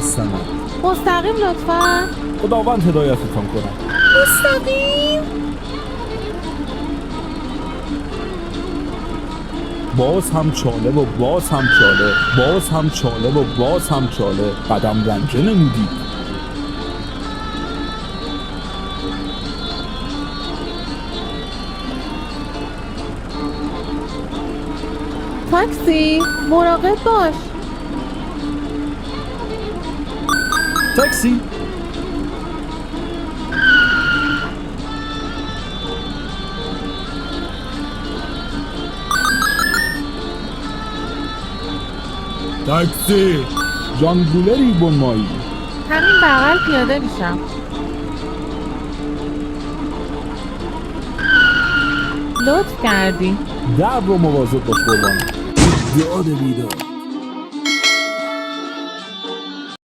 مستند. مستقیم لطفا. خداوند هدایتتان کنم. مستقیم. باز هم چاله و باز هم چاله، باز هم چاله و باز هم چاله، قدم رنجه نمودید. تاکسی مراقب باش. تاکسی. تاکسی. جانگولری بنمایی. همین بغل پیاده میشم. لطف کردی. در رو مواظب باش قربان. داد بیداد.